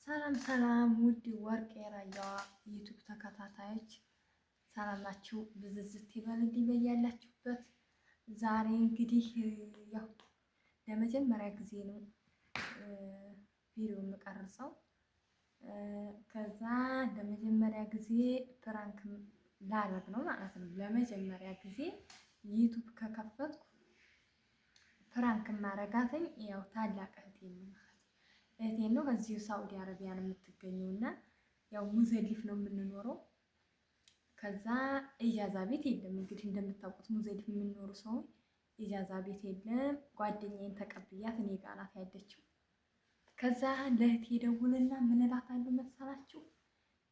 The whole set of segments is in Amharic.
ሰላም ሰላም ውድ ወርቅ የራያዋ ዩቱብ ተከታታዮች ሰላም ናችሁ? ብዝዝት ይበልልኝ በያላችሁበት። ዛሬ እንግዲህ ያው ለመጀመሪያ ጊዜ ነው ቪዲዮ የምቀርጸው። ከዛ ለመጀመሪያ ጊዜ ፕራንክ ላደርግ ነው ማለት ነው። ለመጀመሪያ ጊዜ ዩቱብ ከከፈትኩ ፕራንክ ማረጋትኝ ያው ታላቅ እህቴ ነው እህቴ ነው እዚሁ ሳኡዲ አረቢያ ነው የምትገኘው እና ያው ሙዘሊፍ ነው የምንኖረው። ከዛ ኢጃዛ ቤት የለም እንግዲህ እንደምታውቁት ሙዘሊፍ የምንኖሩ ሰው ኢጃዛ ቤት የለም። ጓደኛዬን ተቀብያት እኔ ጋር ናት ያለችው። ከዛ ለእህቴ ደውልና ምን እላታለሁ መሰላችሁ?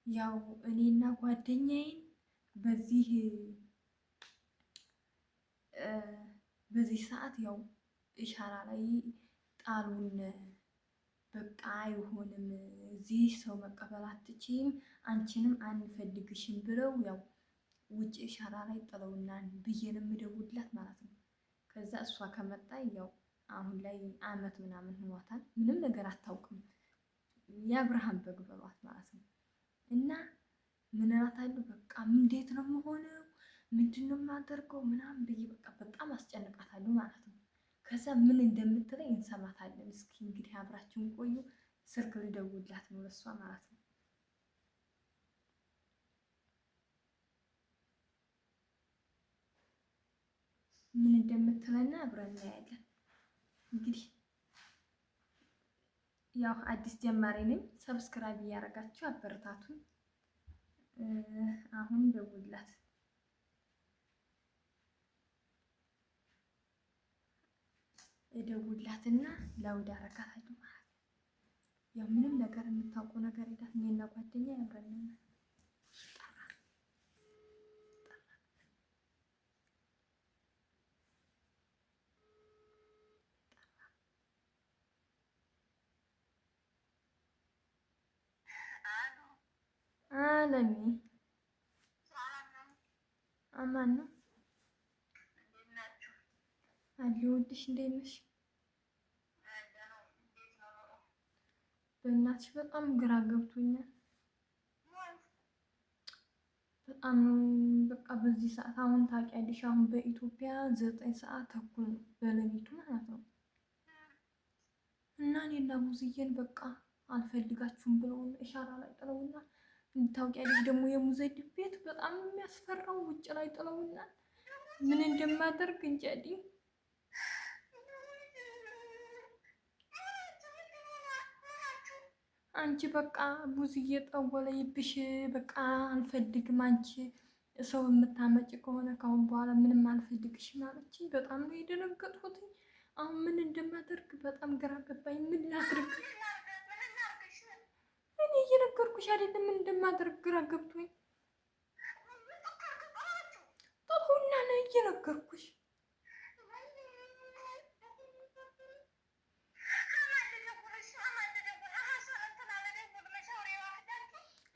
ያው እኔና ጓደኛዬን በዚህ ሰዓት ያው ኢሻራ ላይ ጣሉን። በቃ አይሆንም፣ እዚህ ሰው መቀበል አትችይም፣ አንቺንም አንፈልግሽም ብለው ያው ውጭ ኢሻራ ላይ ጥለውናል ብዬ ነው የምደውልላት ማለት ነው። ከዛ እሷ ከመጣ ያው አሁን ላይ አመት ምናምን ሆኗታል። ምንም ነገር አታውቅም። የአብርሃም በግ በሏት ማለት ነው። እና ምን እላታለሁ በቃ እንዴት ነው የምሆነው? ምንድን ነው የማደርገው ምናምን ብዬ በቃ በጣም አስጨንቃታለሁ ማለት ነው። ከዛ ምን እንደምትለኝ እንሰማታለን። እስኪ እንግዲህ አብራችሁን ቆዩ። ስልክ ልደውልላት ነው ለሷ ማለት ነው። ምን እንደምትለና አብረን እናያለን። እንግዲህ ያው አዲስ ጀማሪ ነኝ። ሰብስክራይብ እያደረጋችሁ አበረታቱን። አሁን ደውልላት እደውልላትና ላውድ አረጋታለሁ ማለት ነው። ያው ምንም ነገር የምታውቀው ነገር የላት። እኔና ጓደኛ ያብረን አለሚ አማን ነው አለሁልሽ። እንዴት ነሽ? በእናትሽ በጣም ግራ ገብቶኛል። በጣም በቃ በዚህ ሰዓት አሁን ታውቂያለሽ፣ አሁን በኢትዮጵያ 9 ሰዓት ተኩል በሌሊቱ ማለት ነው። እና እኔና ሙዝዬን በቃ አልፈልጋችሁም ብለውን ኢሻራ ላይ ጥለውናል። ታውቂያለሽ ደግሞ የሙዘሊፍ ቤት በጣም የሚያስፈራው ውጭ ላይ ጥለውናል። ምን እንደማደርግ እንጃ። አንቺ በቃ ሙዝዬ ጠወለይብሽ፣ በቃ አንፈልግም፣ አንቺ ሰው የምታመጭ ከሆነ ካሁን በኋላ ምንም አልፈልግሽም አለችኝ። በጣም ነው የደነገጥኩት። አሁን ምን እንደማደርግ በጣም ግራ ገባኝ። ምን ላድርግ? እኔ እየነገርኩሽ አይደለም ምን እንደማደርግ ግራ ገብቶኝ ጠሁና ነው እየነገርኩሽ።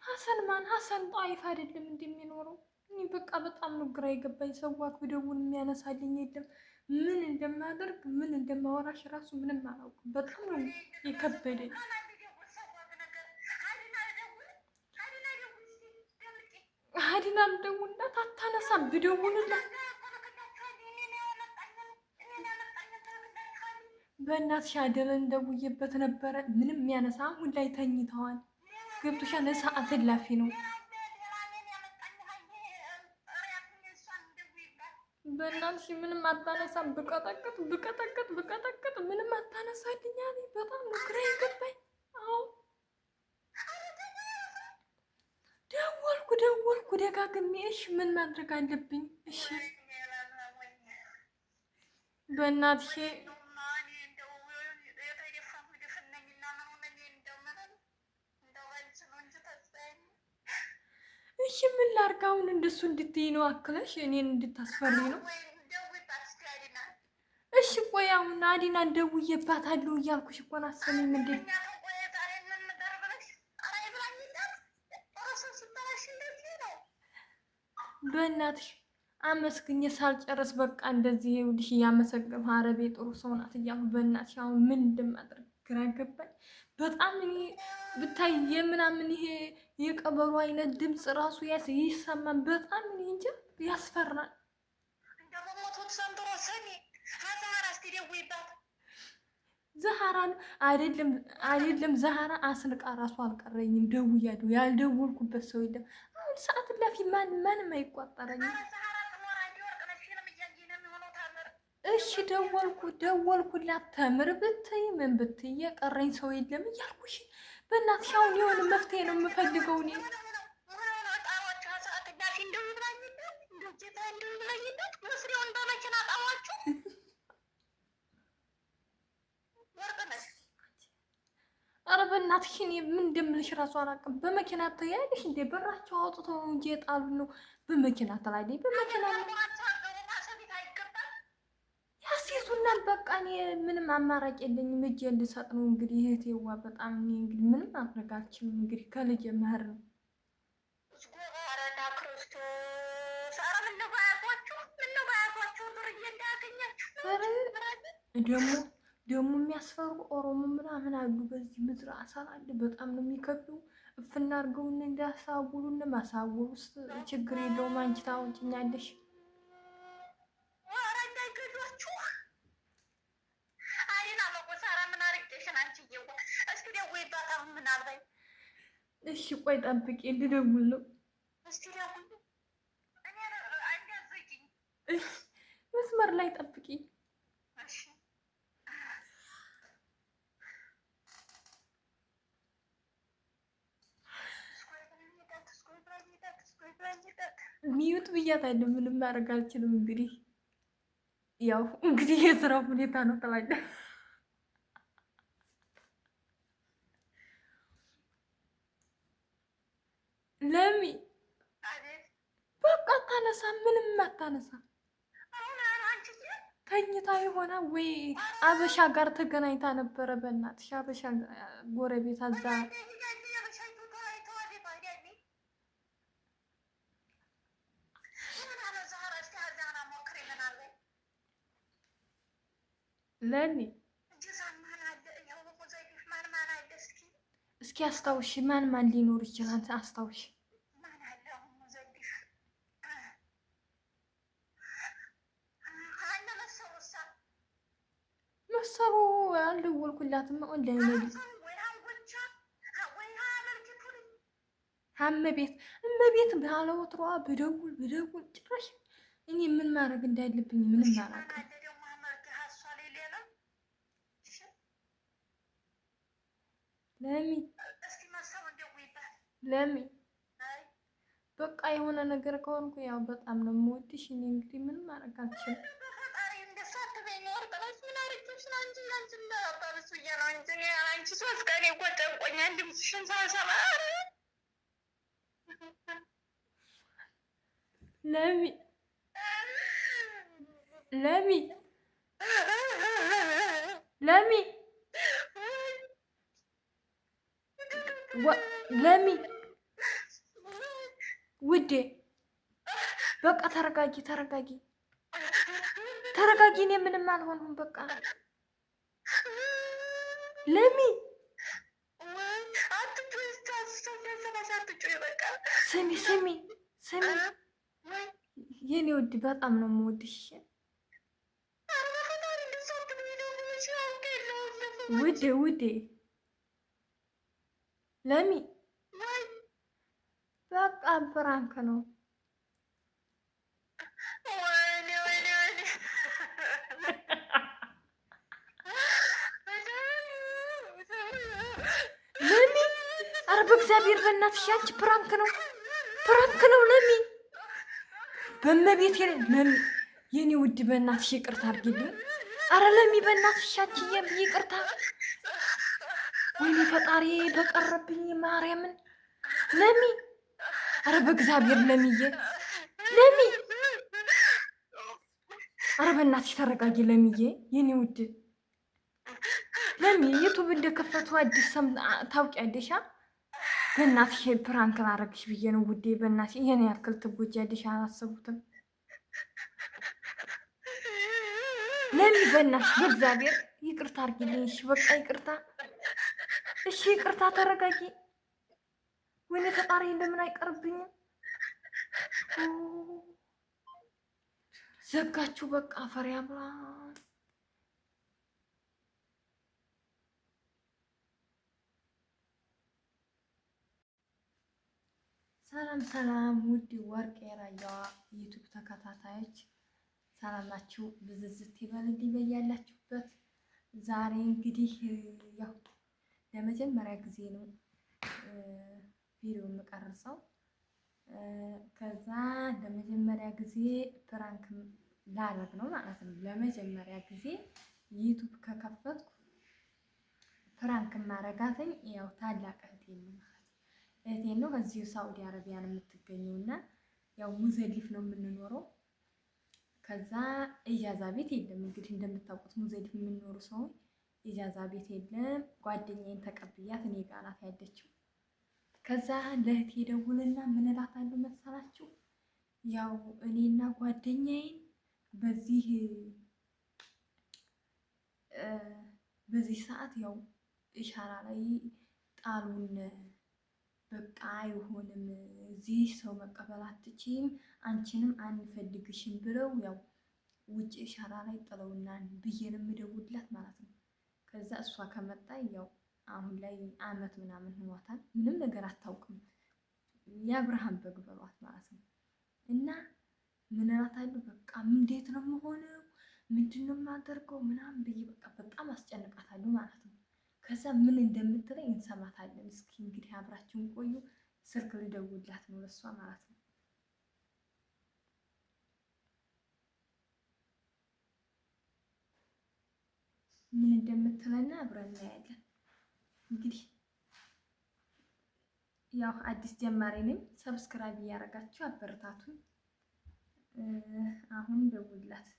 ሀሰን ማን? ሀሰን ጣይፍ አይደለም እንደሚኖረው። እኔ በቃ በጣም ነው ግራ የገባኝ። ሰዋት ብደውል የሚያነሳልኝ የለም። ምን እንደማደርግ ምን እንደማወራሽ ራሱ ምንም አላውቅም። በጣም ነው የከበደኝ። ሀዲና ብደውልላት አታነሳም። ብደውልላት በእናትሽ አደረን ደውዬበት ነበረ። ምንም የሚያነሳ አሁን ላይ ተኝተዋል። ገብቶሻል? ሰዓት እላፊ ነው። በእናትሽ ምንም አታነሳም። ብቀጠቅጥ ምንም አታነሳልኝ አለኝ። በጣም ነው ግራ የገባኝ። አዎ ደወልኩ ደጋግሜ። እሺ ምን ማድረግ አለብኝ? እሺ በእናትሽ እሺ ምን ላድርግ አሁን? እንደሱ እንድትይ ነው አክለሽ እኔን እንድታስፈሪ ነው? እሺ ቆይ አሁን አዲናን ደውዬባታለሁ እያልኩሽ እኮ ነው። አሰሚም እንዴ? በእናትሽ አመስግኜ ሳልጨርስ በቃ እንደዚህ ይኸውልሽ እያመሰገንኩ አረቤ ጥሩ ሰው ናት እያልኩ በእናትሽ አሁን ምን እንደማደርግ ግራ ገባኝ። በጣም እኔ ብታይ የምናምን ይሄ የቀበሮ አይነት ድምፅ ራሱ ይሰማን። በጣም እኔ እንጃ ያስፈራል። ዘሃራን አይደለም ዘሃራ አስንቃ ራሱ አልቀረኝም። ደውያለሁ ያልደወልኩበት ሰው የለም። አሁን ሰዓት ላፊ ማንም አይቋጠረኝም። እሺ ደወልኩላት። ተምር ብትይ ምን ብትይ የቀረኝ ሰው የለም እያልኩሽ በእናትሽ አሁን የሆነ መፍትሄ ነው የምፈልገው እኔ። ኧረ በእናትሽ እኔ ምን እንደምልሽ እራሱ አላውቅም። በመኪና ተያይልሽ እንዴ? በራቸው አውጥተው ነው እንጂ የጣሉ ነው። በመኪና ተላይ በመኪና ያስይዙናል። በቃ እኔ ምንም አማራጭ የለኝም። እጄ እንድሰጥ ነው እንግዲህ እህቴዋ። በጣም እኔ እንግዲህ ምንም ማድረግ አልችልም። እንግዲህ ከልጅ መህር ነው። ደግሞ የሚያስፈሩ ኦሮሞ ምናምን አሉ። በዚህ ምድር አሳር አለ። በጣም ነው የሚከብዱ። እፍና አድርገውን እንዳያሳውሉን። ማሳወል ውስጥ ችግር የለውም። አንቺ ታወጭኛለሽ። እሺ ቆይ ጠብቂ፣ ልደውል ነው። መስመር ላይ ጠብቂ። ሚዩት ብያታለሁ። ምንም ማድረግ አልችልም። እንግዲህ ያው የስራ ሁኔታ ነው ትላለህ። ለሚ በቃ አታነሳ፣ ምንም አታነሳ። ተኝታ የሆነ ወይ አበሻ ጋር ተገናኝታ ነበረ። በእናትሽ አበሻ ጎረቤት አዛ ለኒ እስኪ አስታውሽ፣ ማን ማን ሊኖር ይችላል? አስታውሽ። መሰሩ አልደወልኩላትም። ኦንላይን እመቤት ባለወትሯ ብደውል ጭራሽ እኔ ምን ማድረግ እንዳለብኝ ምንም አላውቅም። ለሚ በቃ የሆነ ነገር ከሆንኩ ያው በጣም ነው የምወድሽ። እኔ እንግዲህ ምንም ማድረግ አልችልም። ለሚ ውዴ በቃ ተረጋጊ። እኔ ምንም አልሆንኩም። በቃ ለሚ ስሚ የኔ ውድ በጣም ነው የምወድሽ ውዴ ለሚ በቃ ብራንክ ነው። ለሚ ኧረ በእግዚአብሔር በእናትሽ አንቺ ፕራንክ ነው ለሚ በመቤት ለሚ የኔ ውድ በእናትሽ ይቅርታ አድርጊልኝ። ኧረ ለሚ በእናትሽ አንቺ ይቅርታ። ወይኔ ፈጣሪ በቀረብኝ ማርያምን ለሚ ኧረ በእግዚአብሔር ለሚዬ ለሚ ኧረ በእናትሽ ተረጋጊ ለሚዬ የኔ ውድ ለሚ ዩቱብ እንደከፈቱ አዲስ ሰም ታውቂያለሽ። በእናትሽ ፕራንክ ላደርግሽ ብዬ ነው ውዴ። በእናትሽ ይሄን ያክል ትጎጃለሽ አላሰቡትም። ለሚ በእናትሽ በእግዚአብሔር ይቅርታ አድርጊልኝ። እሺ በቃ ይቅርታ እሺ ይቅርታ ተረጋጊ። ወይኔ ፈጣሪ እንደምን አይቀርብኝም። ዘጋችሁ በቃ ፈሪያ ብላ። ሰላም ሰላም፣ ውድ ወርቅ የራያዋ ዩቱብ ተከታታዮች ሰላም ናችሁ? ብዝዝት ይበልልኝ በያላችሁበት። ዛሬ እንግዲህ ያው ለመጀመሪያ ጊዜ ነው ቪዲዮ የምቀርጸው። ከዛ ለመጀመሪያ ጊዜ ፕራንክ ላደርግ ነው ማለት ነው። ለመጀመሪያ ጊዜ ዩቱብ ከከፈትኩ ፕራንክ ማረጋተኝ ያው ታላቅ እህቴን ነው ማለት እህቴን ነው እዚሁ ሳኡዲ አረቢያ ነው የምትገኘው እና ያው ሙዘሊፍ ነው የምንኖረው። ከዛ ኢጃዛ ቤት የለም እንግዲህ እንደምታውቁት ሙዘሊፍ የምንኖሩ ሰዎች ኢጃዛ ቤት የለም። ጓደኛዬን ተቀብያት እኔ ጋር ናት ያለችው። ከዛ ለእህቴ ደውልና ምን እላታለሁ መሰላችሁ? ያው እኔና ጓደኛዬን በዚህ ሰዓት ያው ኢሻራ ላይ ጣሉን። በቃ አይሆንም፣ እዚህ ሰው መቀበል አትችይም፣ አንቺንም አንፈልግሽም ብለው ያው ውጭ ኢሻራ ላይ ጥለውናል ብዬ ነው የምደውልላት ማለት ነው። ከዛ እሷ ከመጣ ያው አሁን ላይ አመት ምናምን ሆኗታል። ምንም ነገር አታውቅም። የአብርሃም በግ በሏት ማለት ነው። እና ምን እላታለሁ በቃ እንዴት ነው የምሆነው? ምንድን ነው የማደርገው? ምናምን ብዬ በቃ በጣም አስጨንቃታለሁ ማለት ነው። ከዛ ምን እንደምትለኝ እንሰማታለን። እስኪ እንግዲህ አብራችሁን ቆዩ። ስልክ ልደውልላት ነው ለሷ ማለት ነው። ምን እንደምትለና አብረን እናያለን። እንግዲህ ያው አዲስ ጀማሪ ነኝ። ሰብስክራይብ እያደረጋችሁ አበረታቱን። አሁን ደውልላት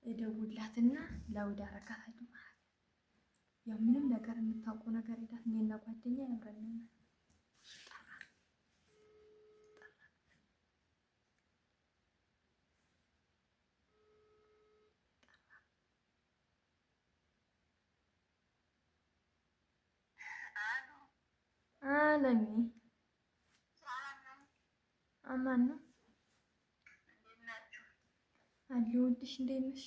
እደውልላትና ላውድ አረጋታለሁ ማለት ነው። ያው ምንም ነገር የምታውቀው ነገር የላት። እኔና ጓደኛ አብረን አለሚ አማን ነው አለሁልሽ። እንዴት ነሽ?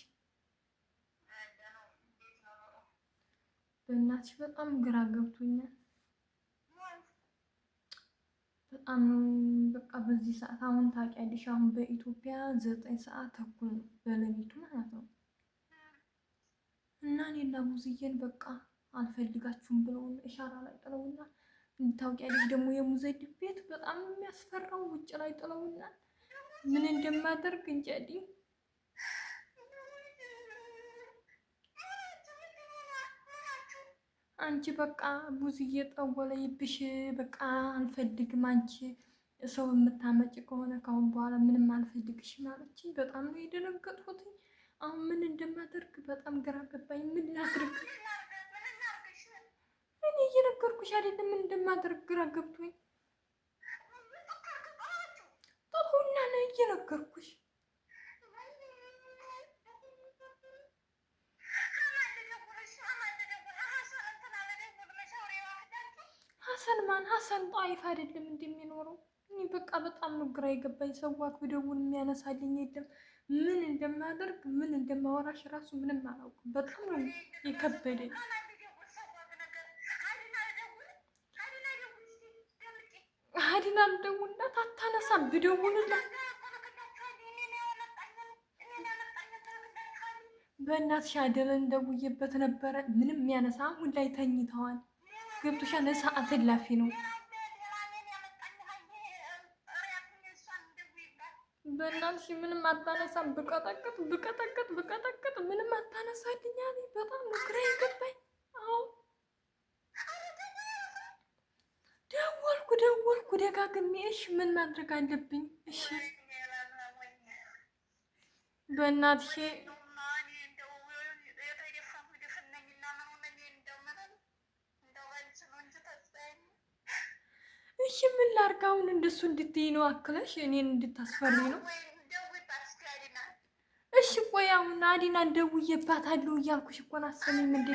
በእናትሽ በጣም ግራ ገብቶኛል። በጣም በቃ በዚህ ሰዓት አሁን ታውቂያለሽ፣ አሁን በኢትዮጵያ 9 ሰዓት ተኩል በሌሊቱ ማለት ነው። እና እኔና ሙዝዬን በቃ አልፈልጋችሁም ብለው ኢሻራ ላይ ጥለውና ታውቂያለሽ ደግሞ የሙዘሊፍ ቤት በጣም የሚያስፈራው ውጭ ላይ ጥለውናል። ምን እንደማደርግ እንጃ። አንቺ በቃ ሙዝዬ ጠወለይብሽ፣ በቃ አልፈልግም፣ አንቺ ሰው የምታመጭ ከሆነ ካሁን በኋላ ምንም አልፈልግሽም አለችኝ። በጣም ነው የደነገጥኩት። አሁን ምን እንደማደርግ በጣም ግራ ገባኝ። ምን ላድርግ? እኔ እየነገርኩሽ አይደለም ምን እንደማደርግ ግራ ገብቶኝ ጠሁና ነው እየነገርኩሽ። ሀሰን ማን? ሀሰን ጣይፍ አይደለም እንደሚኖረው። እኔ በቃ በጣም ነው ግራ የገባኝ። ሰዋት ብደውል የሚያነሳልኝ የለም። ምን እንደማደርግ ምን እንደማወራሽ ራሱ ምንም አላውቅም። በጣም ነው የከበደኝ። ሀዲና ልደውልላት አታነሳም። ብደውልላት በእናትሽ አደረን ደውዬበት ነበረ። ምንም የሚያነሳ አሁን ላይ ተኝተዋል። ገብቶሻል? ሰዓት እላፊ ነው። በእናትሽ ምንም አታነሳም። ብቀጠቅጥ ምንም አታነሳልኝ አለኝ። በጣም ነው ግራ የገባኝ። አዎ ደወልኩ ደጋግሜ። እሺ ምን ማድረግ አለብኝ? እሺ በእናትሽ እሺ ምን ላድርግ አሁን? እንደሱ እንድትይ ነው አክለሽ እኔን እንድታስፈሪ ነው? እሺ ቆይ አሁን ናዲና ደውዬባታለሁ እያልኩሽ እኮ ነው። አሰሚም እንዴ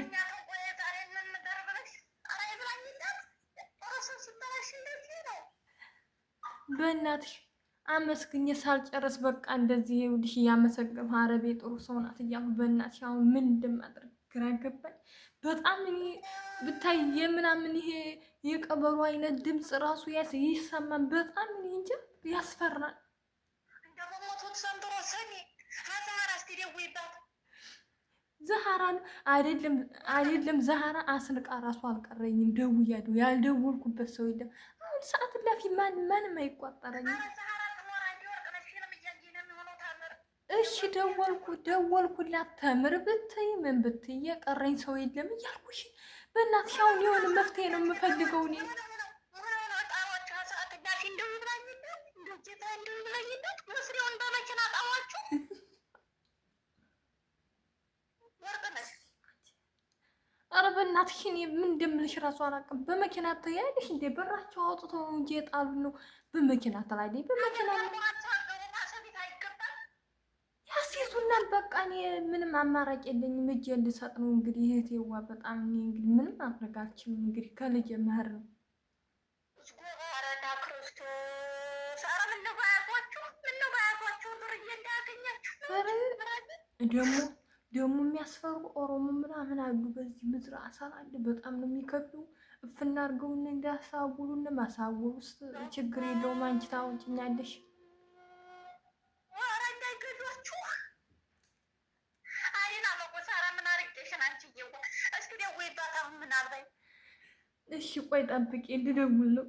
በእናትሽ አመስግኜ ሳልጨርስ በቃ እንደዚህ ይኸውልሽ እያመሰገንኩ አረቤ ጥሩ ሰው ናት እያልኩ በእናትሽ አሁን ምን እንደማድረግ ግራ ገባኝ። በጣም እኔ ብታይ የምናምን ይሄ የቀበሮ አይነት ድምፅ ራሱ ይሰማን። በጣም እኔ እንጃ ያስፈራል። ዘሃራን አይደለም ዘሃራ አስንቃ ራሱ አልቀረኝም። ደውያለሁ ያልደወልኩበት ሰው የለም። አሁን ሰዓት ላፊ ማንም አይቋጠረኝም። እሺ ደወልኩላት። ተምር ብትይ ምን ብትይ የቀረኝ ሰው የለም እያልኩሽ በእናትሽ አሁን የሆነ መፍትሄ ነው የምፈልገው እኔ። ኧረ በእናትሽ እኔ ምን እንደምልሽ እራሱ አላውቅም። በመኪና ትያለሽ እንዴ? በራቸው አውጥተው ነው እንጂ የጣሉ ነው። በመኪና ትላለች። በመኪና ያስይዙናል። በቃ እኔ ምንም አማራጭ የለኝም። እጄ ልሰጥ ነው እንግዲህ እህቴዋ። በጣም እኔ እንግዲህ ምንም ማድረግ አልችልም። እንግዲህ ከልጅ መህር ነው። ደግሞ የሚያስፈሩ ኦሮሞ ምናምን አሉ በዚህ ምድር አሳላለ። በጣም ነው የሚከብዱ። እፍና አድርገውን እንዳያሳውሉን ማሳወል ውስጥ ችግር የለውም። አንቺ ታውቂኛለሽ። እሺ ቆይ ጠብቂ፣ ልደውል ነው።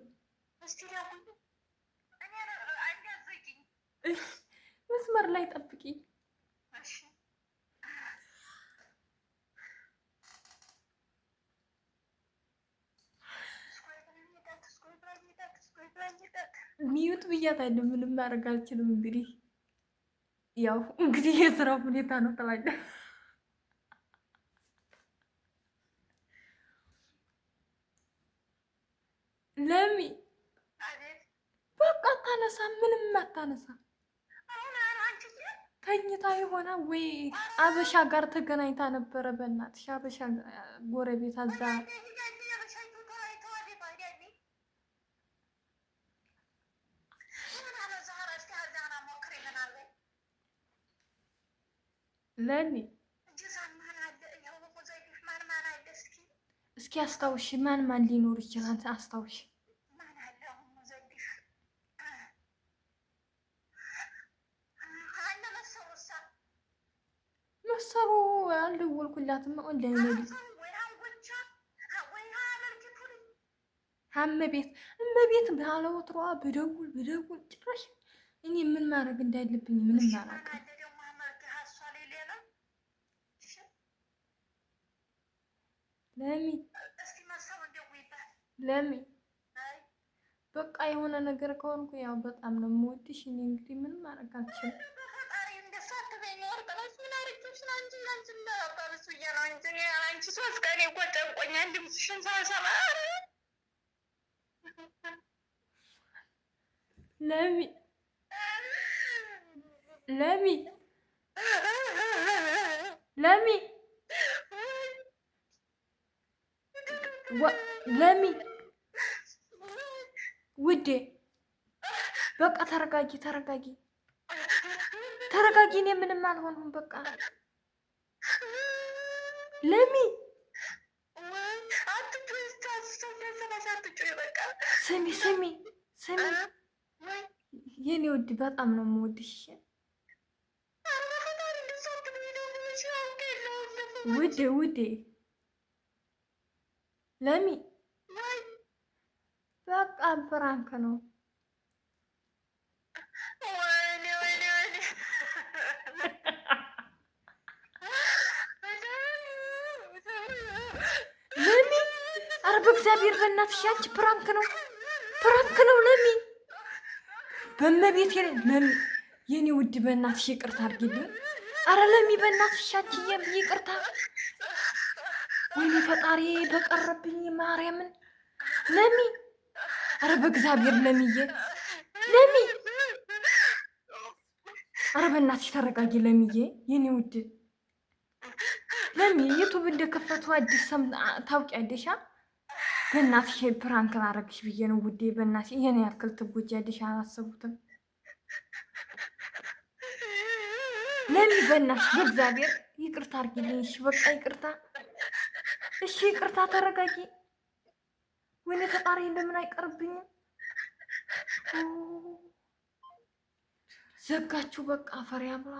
መስመር ላይ ጠብቂ። ሚዩት ብያታለሁ። ምንም ማድረግ አልችልም። እንግዲህ ያው እንግዲህ የስራ ሁኔታ ነው ትላለህ። ለሚ በቃ አታነሳ፣ ምንም አታነሳ። ተኝታ የሆነ ወይ አበሻ ጋር ተገናኝታ ነበረ። በእናትሽ አበሻ ጎረቤት አዛ ለኒ እስኪ አስታውሽ፣ ማን ማን ሊኖር ይችላል? አስታውሽ። መሰሩ አልደወልኩላትም። ኦንላይን እመቤት ባለወትሯ ብደውል ጭራሽ እኔ ምን ማድረግ እንዳለብኝ ምንም አላውቅም። ለሚ በቃ የሆነ ነገር ከሆንኩ ያው በጣም ነው የምወድሽ። እኔ እንግዲህ ምንም ማድረግ አልችልም። ለሚ ውዴ በቃ ተረጋጊ። እኔ ምንም አልሆንኩም። በቃ ለሚ ስሚ የኔ ውድ በጣም ነው የምወድሽ ውዴ ለሚ በቃ ብራንክ ነው። ለሚ ኧረ በእግዚአብሔር በእናትሽ አንቺ ፕራንክ ነው ለሚ በመቤት ለሚ የኔ ውድ በእናትሽ ይቅርታ አድርጊልኝ። ኧረ ለሚ በእናትሽ አንቺ ይቅርታ። ወይኔ ፈጣሪ በቀረብኝ ማርያምን ለሚ ኧረ በእግዚአብሔር ለሚዬ ኧረ በእናትሽ ተረጋጊ ለሚዬ የኔ ውድ ለምን ዩቱብ እንደከፈቱ አዲስ ሰም ታውቂያለሽ? በእናትሽ ፕራንክ ላረግሽ ብዬ ነው ውዴ። በእናትሽ ይሄን ያክል ትጎጃለሽ? አላሰቡትም። ለምን በእናትሽ በእግዚአብሔር ይቅርታ አድርጊልኝ። እሺ በቃ ይቅርታ። እሺ ይቅርታ፣ ተረጋጊ። ወይኔ ፈጣሪ እንደምን አይቀርብኝም። ዘጋችሁ በቃ ፈሪያ ብላ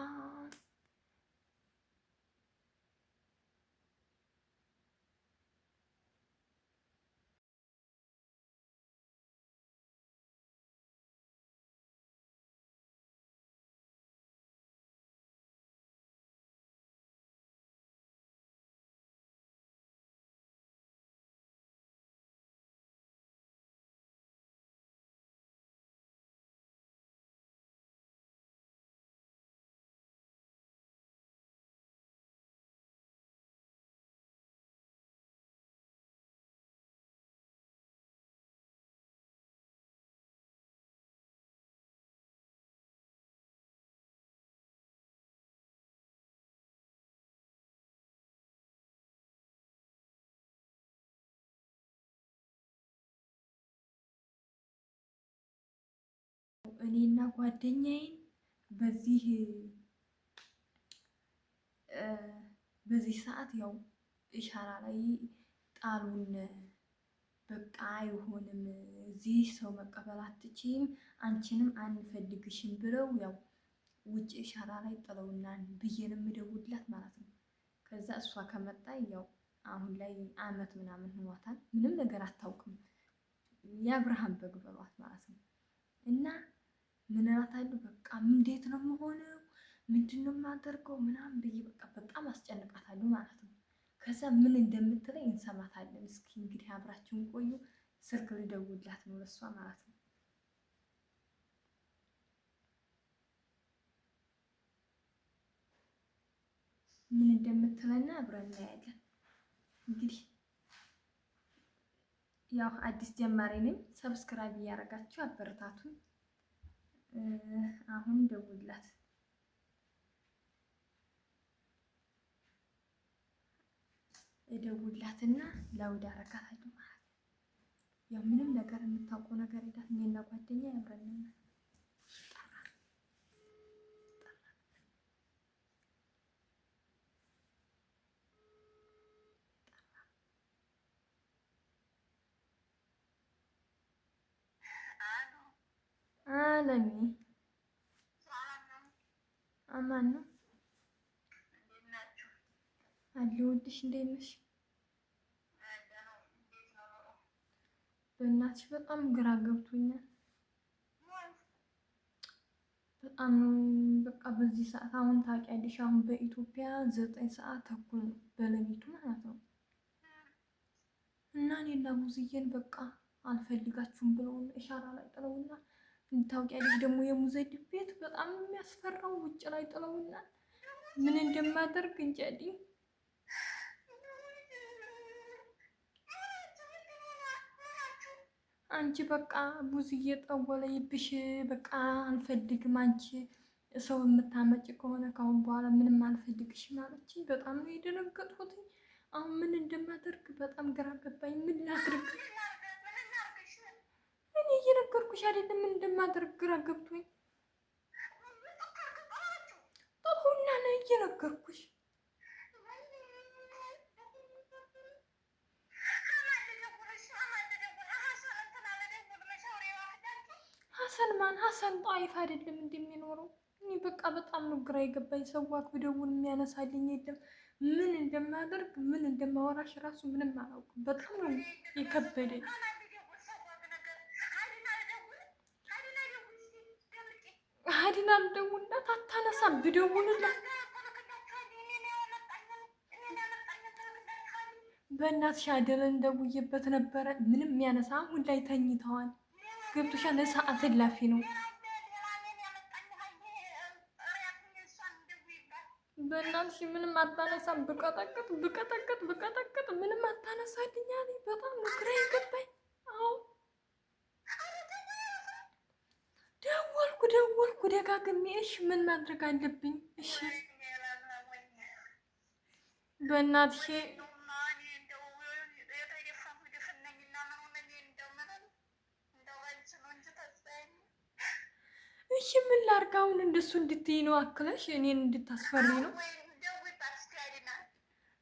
እኔና ጓደኛዬን በዚህ ሰዓት ያው ኢሻራ ላይ ጣሉን። በቃ አይሆንም፣ እዚህ ሰው መቀበል አትችይም፣ አንቺንም አንፈልግሽም ብለው ያው ውጭ ኢሻራ ላይ ጥለውናል ብዬ ነው የምደውልላት ማለት ነው። ከዛ እሷ ከመጣ ያው አሁን ላይ አመት ምናምን ሆኗታል። ምንም ነገር አታውቅም። የአብርሃም በግ በሏት ማለት ነው። እና ምን እላታለሁ በቃ እንዴት ነው የምሆነው? ምንድን ነው የማደርገው? ምናምን ብዬ በቃ በጣም አስጨንቃታለሁ ማለት ነው። ከዛ ምን እንደምትለኝ እንሰማታለን። እስኪ እንግዲህ አብራችሁን ቆዩ። ስልክ ልደውልላት ነው ለሷ ማለት ነው። ምን እንደምትለና አብረን እናያለን። እንግዲህ ያው አዲስ ጀማሪ ነኝ። ሰብስክራይብ እያደረጋችሁ አበረታቱን። አሁን ደውልላት እደውልላትና ላውድ አረጋታለሁ ማለት ነው። ያው ምንም ነገር የምታውቀው ነገር የላት። እኔና ጓደኛ አብረን አለሚ አማን ነው አለሁልሽ። እንዴት ነሽ? በእናትሽ በጣም ግራ ገብቶኛል። በጣም በቃ በዚህ ሰዓት አሁን ታውቂያለሽ፣ አሁን በኢትዮጵያ 9 ሰዓት ተኩል ነው በሌሊቱ ማለት ነው። እና እኔና ሙዝዬን በቃ አልፈልጋችሁም ብለውን ኢሻራ ላይ ጥለውና ታውቂያለሽ ደግሞ የሙዘድ ቤት በጣም የሚያስፈራው ውጭ ላይ ጥለውና ምን እንደማደርግ እንጃዲ። አንቺ በቃ ሙዝዬ ጠወለይብሽ፣ በቃ አንፈልግም፣ አንቺ ሰው የምታመጭ ከሆነ ካሁን በኋላ ምንም አልፈልግሽም አለችኝ። በጣም ነው የደነገጥኩት። አሁን ምን እንደማደርግ በጣም ግራ ገባኝ። ምን ላድርግ? እኔ እየነገርኩሽ አይደለም ምን እንደማደርግ ግራ ገብቶኝ ጠሁና ነው እየነገርኩሽ። ሀሰን ማን? ሀሰን ጣይፍ አይደለም እንደሚኖረው። እኔ በቃ በጣም ነው ግራ የገባኝ። ሰዋት ብደውል የሚያነሳልኝ የለም። ምን እንደማደርግ ምን እንደማወራሽ ራሱ ምንም አላውቅም። በጣም ነው የከበደኝ። ሀዲና ብደውልላት አታነሳም። ብደውልላት በእናትሽ አደለን ደውዬበት ነበረ። ምንም የሚያነሳ አሁን ላይ ተኝተዋል። ገብቶሻል? ሰዓት እላፊ ነው። በእናትሽ ምንም አታነሳም። ብቀጠቅጥ ምንም አታነሳልኝ አለኝ። በጣም ነው ግራ የገባኝ። አዎ ደወልኩ ደጋግሜ። እሺ ምን ማድረግ አለብኝ? እሺ በእናትሽ እሺ ምን ላድርግ አሁን? እንደሱ እንድትይ ነው አክለሽ እኔን እንድታስፈሪ ነው?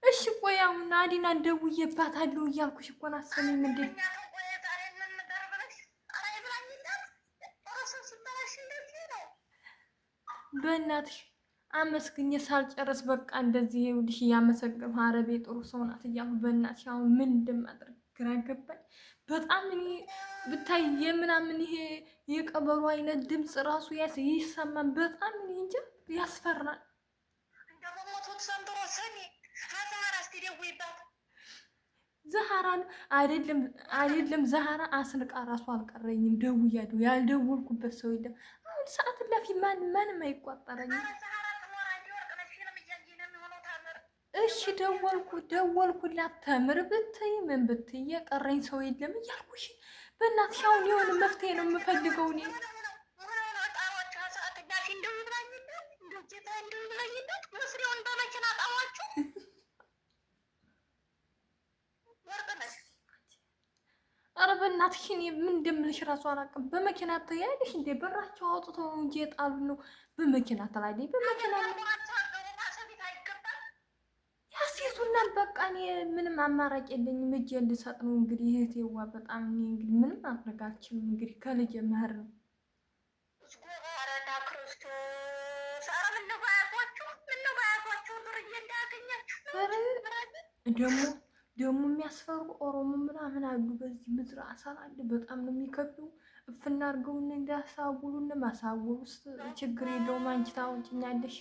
እሺ ቆይ አሁን አዲናን ደውዬባታለሁ እያልኩሽ እኮ ነው። አሰሚም እንዴ? በእናትሽ አመስግኜ ሳልጨርስ በቃ እንደዚህ ይኸውልሽ እያመሰገንኩ ሀረቤ ጥሩ ሰው ናት እያልኩ በእናትሽ አሁን ምን እንደማደርግ ግራ ገባኝ። በጣም እኔ ብታይ የምናምን ይሄ የቀበሮ አይነት ድምፅ ራሱ ይሰማን። በጣም እኔ እንጃ ያስፈራል። ዛሃራን አይደለም ዛሃራ አስንቃ ራሱ አልቀረኝም። ደውያለሁ ያልደወልኩበት ሰው የለም። አሁን ሰዓት ላፊ ማንም አይቋጠረኝም። እሺ ደወልኩላት። ተምር ብትይ ምን ብትይ የቀረኝ ሰው የለም እያልኩሽ በእናትሽ አሁን የሆነ መፍትሄ ነው የምፈልገው እኔ። ኧረ በእናትሽ እኔ ምን እንደምልሽ እራሱ አላውቅም። በመኪና ተያይልሽ እንዴ? በራቸው አውጥተው ነው እንጂ የጣሉ ነው። በመኪና ተላይልኝ በመኪና ያስይዙናል። በቃ እኔ ምንም አማራጭ የለኝም። እጄ እንድሰጥ ነው እንግዲህ እህቴዋ። በጣም እኔ እንግዲህ ምንም ማድረግ አልችልም። እንግዲህ ከልጅ መህር ነው። ደግሞ የሚያስፈሩ ኦሮሞ ምናምን አሉ በዚህ ምድር አሳር አለ። በጣም ነው የሚከብዱ። እፍና አድርገውን እንዳያሳውሉን ማሳወሉ ውስጥ ችግር የለውም። አንቺ ታወጭኛለሽ።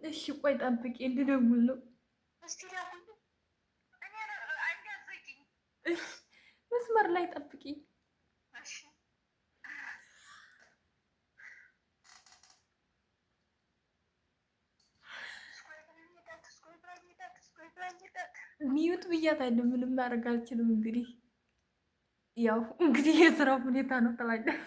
እሺ ቆይ ጠብቂ፣ ልደውል ነው። መስመር ላይ ጠብቂ። ሚዩት ብያታለሁ። ምንም ማድረግ አልችልም። እንግዲህ ያው የስራ ሁኔታ ነው ትላለህ።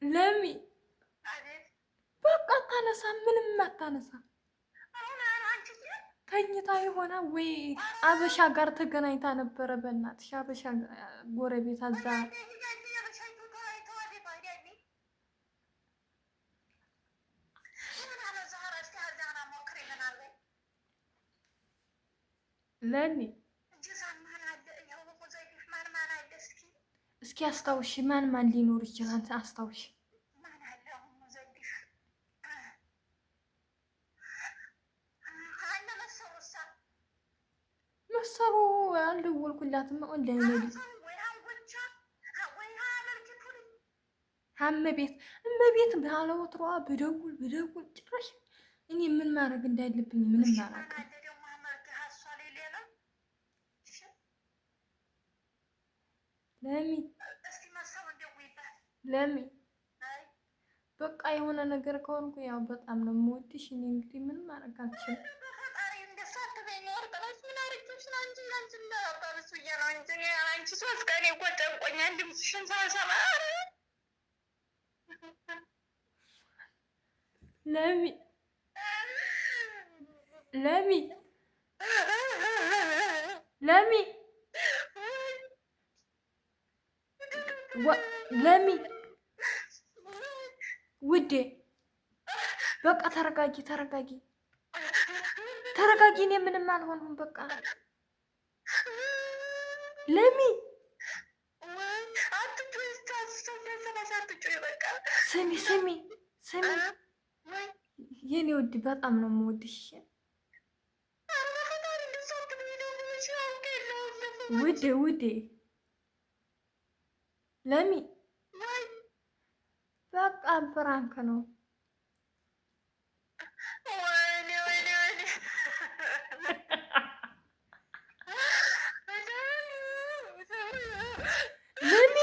ለሚ በቃ አታነሳ፣ ምንም አታነሳ። ተኝታ የሆነ ወይ አበሻ ጋር ተገናኝታ ነበረ። በእናትሽ አበሻ ጎረቤት አዛ ለኒ እስኪ አስታውሽ፣ ማን ሊኖር ይችላል? አስታውሽ። መሰሩ አልደወልኩላትም። ኦንላይን እመቤት ባለወትሯ ብደውል ጭራሽ እኔ ምን ማድረግ እንዳለብኝ ምንም አላውቅም። ለሚ በቃ የሆነ ነገር ከሆንኩ ያው በጣም ነው የምወድሽ። እኔ እንግዲህ ምንም ማድረግ አልችልም። ለሚ ውዴ በቃ ተረጋጊ። እኔ ምንም አልሆንኩም። በቃ ለሚ ስሚ የኔ ውድ በጣም ነው የምወድሽ ውዴ ለሚ በቃ ብራንክ ነው። ለሚ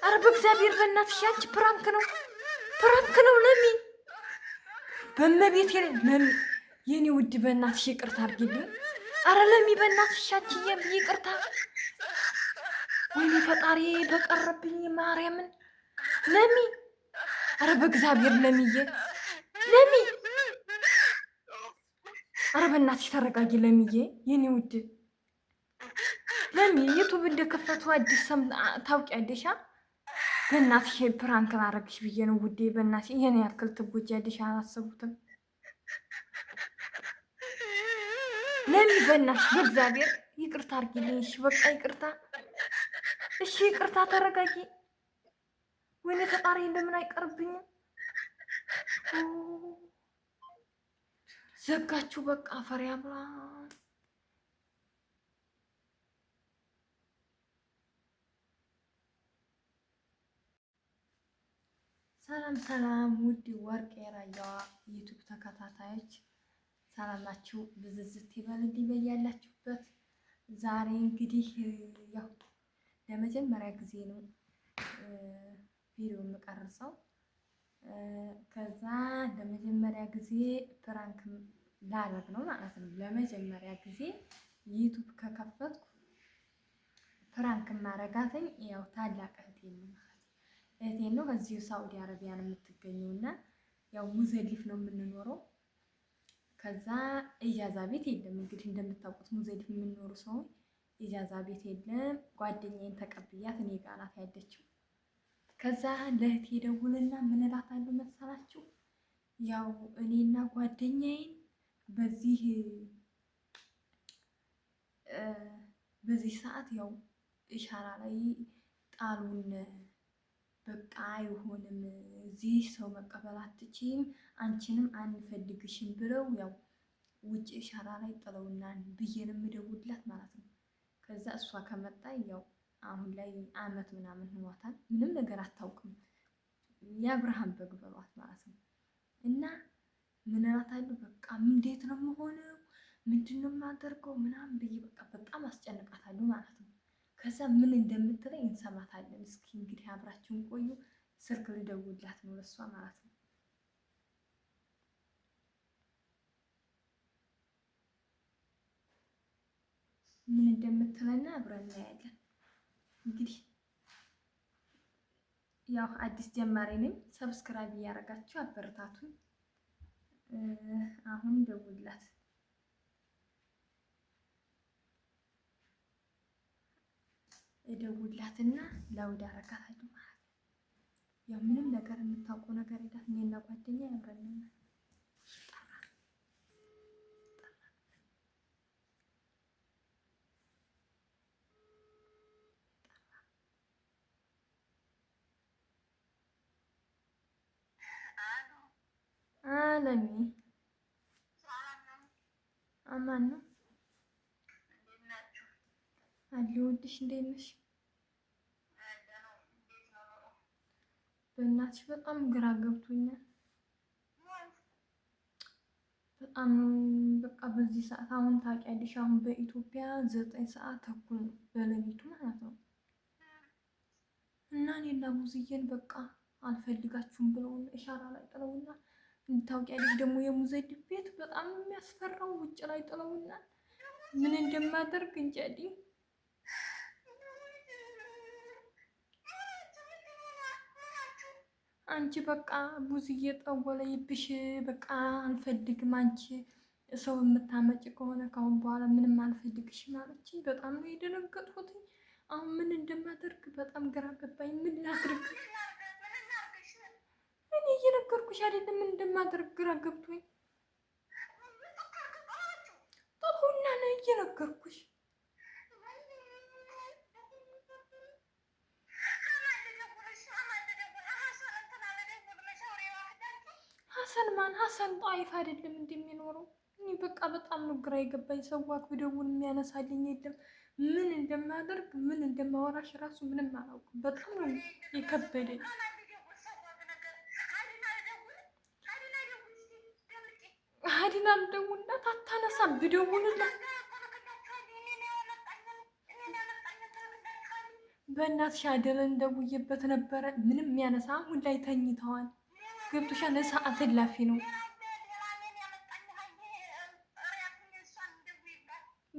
ኧረ በእግዚአብሔር በእናትሽ አንቺ ፕራንክ ነው ለሚ በመቤት ለሚ የኔ ውድ በእናትሽ ይቅርታ አድርጊልኝ። አረ ለሚ በእናትሽ ሻችዬ ይቅርታ። ወይኔ ፈጣሪ በቀረብኝ ማርያምን ለሚ። አረ በእግዚአብሔር ለሚዬ ለሚ። አረ በእናትሽ ተረጋጊ ለሚዬ የኔ ውድ ለሚ። ዩቱብ እንደከፈቱ አዲስ ሰም ታውቂያለሽ? በእናትሽ ፕራንክ ላረግሽ ብዬ ነው ውዴ። በእናትሽ ይሄን ያክል ትጎጃለሽ አላሰቡትም። ለሚ በእናትሽ በእግዚአብሔር ይቅርታ አርጊልኝ። እሺ በቃ ይቅርታ። እሺ ይቅርታ ተረጋጊ። ወይኔ ፈጣሪ እንደምን አይቀርብኝም። ዘጋችሁ በቃ ፈሪያ ብላ። ሰላም ሰላም፣ ውድ ወርቅ የራያዋ ዩቱብ ተከታታዮች ሰላማችሁ ብዝዝት ይበልልኝ በያላችሁበት። ዛሬ እንግዲህ ያው ለመጀመሪያ ጊዜ ነው ቪዲዮ የምቀርጸው። ከዛ ለመጀመሪያ ጊዜ ፕራንክ ላደርግ ነው ማለት ነው። ለመጀመሪያ ጊዜ ዩቱብ ከከፈትኩ ፕራንክ ማረጋተኝ ያው ታላቅ እህቴን ነው ማለት እህቴን ነው ከዚሁ ሳኡዲ አረቢያ ነው የምትገኘው እና ያው ሙዘሊፍ ነው የምንኖረው። ከዛ ኢጃዛ ቤት የለም እንግዲህ እንደምታውቁት ሙዘሊፍ የምንኖሩ ሰዎች ኢጃዛ ቤት የለም። ጓደኛዬን ተቀብያት እኔ ጋር ናት ያለችው። ከዛ ለእህቴ ደውልና ምን እላታለሁ መሰላችሁ? ያው እኔና ጓደኛዬን በዚህ ሰዓት ያው ኢሻራ ላይ ጣሉን። በቃ አይሆንም፣ እዚህ ሰው መቀበል አትችይም፣ አንቺንም አንፈልግሽም ብለው ያው ውጭ ኢሻራ ላይ ጥለውናል ብዬ ነው የምደውልላት ማለት ነው። ከዛ እሷ ከመጣ ያው አሁን ላይ አመት ምናምን ሆኗታል። ምንም ነገር አታውቅም። የአብርሃም በግ በሏት ማለት ነው። እና ምን እላታለሁ በቃ እንዴት ነው የምሆነው? ምንድን ነው የማደርገው? ምናምን ብዬ በቃ በጣም አስጨንቃታለሁ ማለት ነው። ከዛ ምን እንደምትለኝ እንሰማታለን። እስኪ እንግዲህ አብራችሁን ቆዩ። ስልክ ልደውልላት ነው ለሷ ማለት ነው። ምን እንደምትለና አብረን እናያለን። እንግዲህ ያው አዲስ ጀማሪ ነኝ። ሰብስክራይብ እያደረጋችሁ አበረታቱን። አሁን ደውልላት እደውልላትና ላውድ አረጋታለሁ ማለት ነው። ያው ምንም ነገር የምታውቀው ነገር የላት። እኔና ጓደኛ አብረን አለሚ አማን ነው አለሁልሽ። እንዴት ነሽ? በእናትሽ በጣም ግራ ገብቶኛል። በጣም በቃ በዚህ ሰዓት አሁን ታውቂያለሽ፣ አሁን በኢትዮጵያ 9 ሰዓት ተኩል በሌሊቱ ማለት ነው። እና እኔና ሙዝዬን በቃ አልፈልጋችሁም ብለው ኢሻራ ላይ ጥለውና ታውቂያለሽ ደግሞ የሙዘሊፍ ቤት በጣም የሚያስፈራው ውጭ ላይ ጥለውና ምን እንደማደርግ እንጃዲ። አንቺ በቃ ሙዝዬ ጠወለይብሽ፣ በቃ አልፈልግም፣ አንቺ ሰው የምታመጭ ከሆነ ካሁን በኋላ ምንም አልፈልግሽም አለችኝ። በጣም ነው የደነገጥኩት። አሁን ምን እንደማደርግ በጣም ግራ ገባኝ። ምን ላድርግ? እኔ እየነገርኩሽ አይደለም ምን እንደማደርግ ግራ ገብቶኝ ጠሁና ነው እየነገርኩሽ። ሀሰን ማን? ሀሰን ጣይፍ አይደለም እንደሚኖረው። እኔ በቃ በጣም ነው ግራ የገባኝ። ሰዋክ ብደውል የሚያነሳልኝ የለም። ምን እንደማደርግ ምን እንደማወራሽ ራሱ ምንም አላውቅም። በጣም ነው የከበደኝ። ሀዲና ልደውልላት አታነሳም። ብደውልላት በእናትሽ አደረን ደውዬበት ነበረ። ምንም የሚያነሳ አሁን ላይ ተኝተዋል። ገብቶሻል? ሰዓት እላፊ ነው።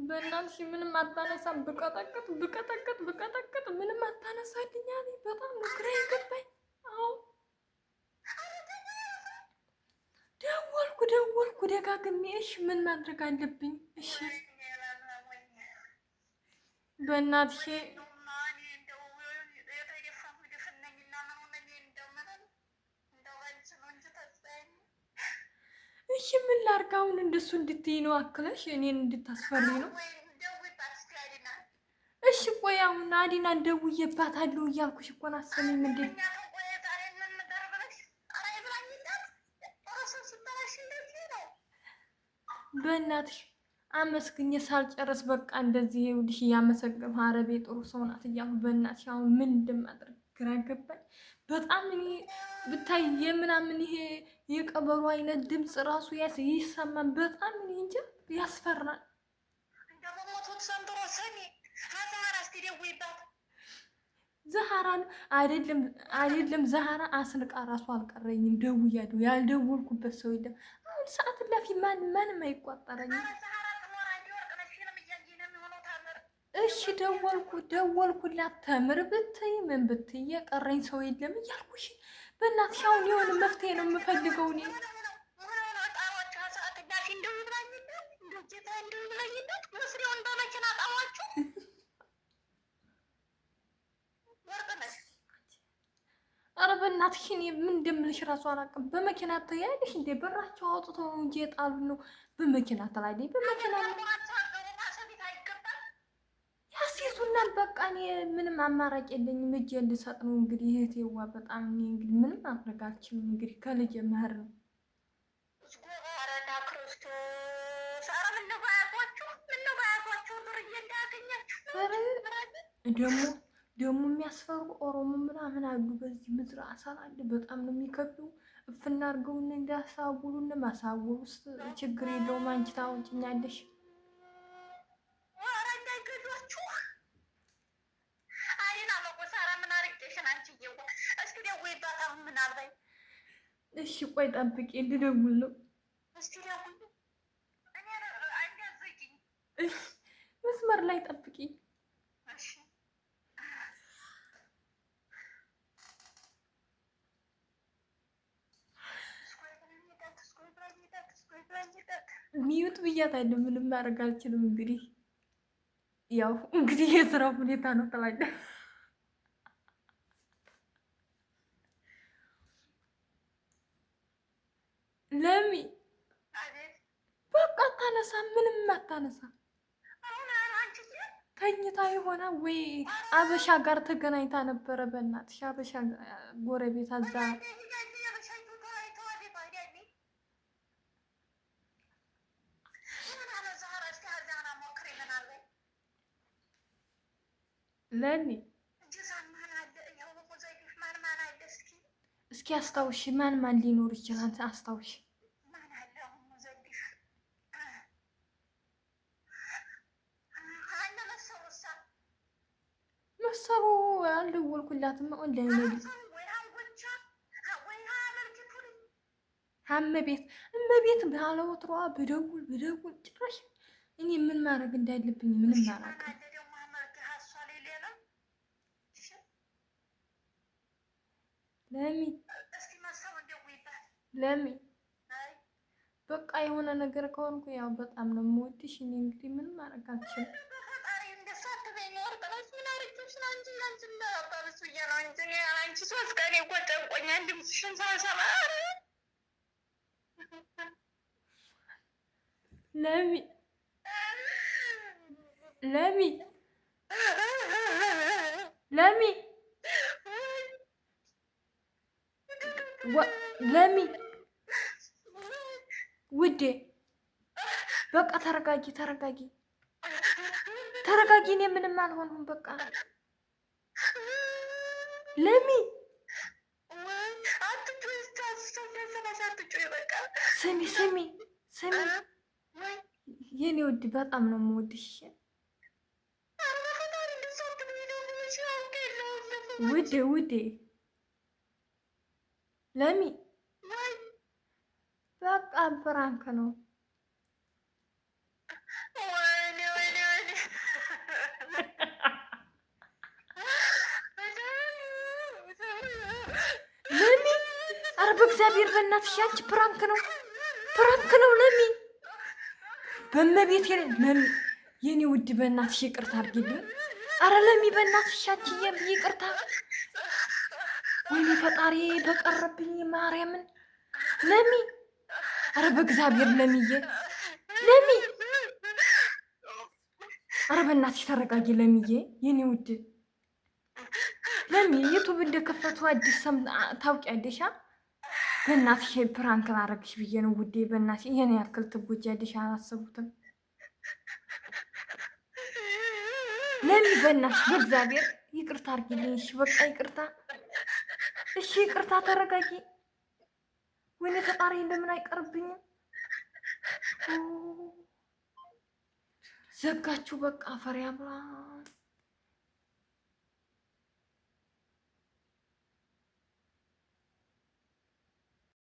በእናትሽ ምንም አታነሳም። ብቀጠቅጥ ምንም አታነሳልኝ አለኝ። በጣም ነው ግራ የገባኝ። አዎ ደወልኩ ደጋግሜ። እሺ ምን ማድረግ አለብኝ? እሺ በእናትሽ እሺ ምን ላድርግ አሁን? እንደሱ እንድትይ ነው አክለሽ እኔን እንድታስፈሪ ነው? እሺ ቆይ አሁን አዲናን ደውዬባታለሁ እያልኩሽ እኮ ነው። አሰሚም እንዴ? በእናትሽ አመስግኜ ሳልጨርስ በቃ እንደዚህ ይኸውልሽ እያመሰገንኩ አረቤ ጥሩ ሰው ናት እያልኩ በእናትሽ አሁን ምን እንደማድረግ ግራ ገባኝ በጣም። እኔ ብታይ የምናምን ይሄ የቀበሮ አይነት ድምፅ ራሱ ይሰማን በጣም። እኔ እንጃ ያስፈራል። ዘሃራን አይደለም ዘሃራ አስንቃ ራሱ አልቀረኝም። ደውያለሁ ያልደወልኩበት ሰው የለም። አሁን ሰዓት ላፊ ማንም አይቋጠረኝም። እሺ ደወልኩላት። ተምር ብትይ ምን ብትይ የቀረኝ ሰው የለም እያልኩሽ በእናትሽ አሁን የሆነ መፍትሄ ነው የምፈልገው እኔ። ኧረ በእናትሽ እኔ ምን እንደምልሽ እራሱ አላውቅም። በመኪና ትያለሽ እንዴ? በራቸው አውጥተው ነው እንጂ የጣሉ ነው። በመኪና ትላለች። በመኪና ያስይዙናል። በቃ እኔ ምንም አማራጭ የለኝም። እጄ እንድሰጥ ነው እንግዲህ እህቴዋ። በጣም እኔ እንግዲህ ምንም ማድረግ አልችልም። እንግዲህ ከልጅ መህር ነው። ደግሞ የሚያስፈሩ ኦሮሞ ምናምን አሉ። በዚህ ምድር አሳር አለ። በጣም ነው የሚከብዱ። እፍና አድርገውን እንዳሳውሉን ማሳወል ውስጥ ችግር የለውም። አንቺ ታውጭኛለሽ። እሺ ቆይ ጠብቂ፣ ልደውል ነው። መስመር ላይ ጠብቂ። ሚዩት ብያታለሁ። ምንም ማድረግ አልችልም። እንግዲህ ያው የስራ ሁኔታ ነው ትላለች። ለሚ በቃ አታነሳ፣ ምንም አታነሳ። ተኝታ የሆነ ወይ አበሻ ጋር ተገናኝታ ነበረ። በእናትሽ አበሻ ጎረቤት አዛ ለኒ እስኪ አስታውሽ፣ ማን ሊኖር ይችላል? አስታውሽ። መሰሩ አልደወልኩላትም። ኦንላይን ነው እመቤት ባለወትሯ ብደውል ጭራሽ እኔ ምን ማድረግ እንዳለብኝ ምንም አላውቅም። ለሚ በቃ የሆነ ነገር ከሆንኩ ያው በጣም ነው የምወድሽ። እኔ እንግዲህ ምንም ማድረግ አልችልም። ለሚ ውዴ በቃ ተረጋጊ። እኔ ምንም አልሆንኩም። በቃ ለሚ ስሚ የኔ ውድ በጣም ነው የምወድሽ ውዴ ለሚ በቃ ብራንክ ነው። በእግዚአብሔር በእናትሽ አንቺ ፕራንክ ነው ለሚ በመቤት ለሚ የኔ ውድ በእናትሽ ይቅርታ አድርጊልኝ። አረ ለሚ በእናትሽ አንቺ ይቅርታ። ወይኔ ፈጣሪ በቀረብኝ ማርያምን ለሚ። አረ በእግዚአብሔር ለሚዬ ለሚ አረ በእናትሽ ተረጋጊ ለሚዬ የኔ ውድ ለሚ። ዩቱብ እንደከፈቱ አዲስ ሰም ታውቂያለሽ? በእናትሽ ፕራንክ ላረግሽ ብዬ ነው ውዴ። በእናትሽ ይሄን ያክል ትጎጃለሽ አላሰቡትም ለሚ። በእናትሽ በእግዚአብሔር ይቅርታ አድርጊልኝ። እሺ በቃ ይቅርታ። እሺ ይቅርታ ተረጋጊ። ወይኔ ፈጣሪ እንደምን አይቀርብኝም። ዘጋችሁ በቃ ፈሪያ ብላ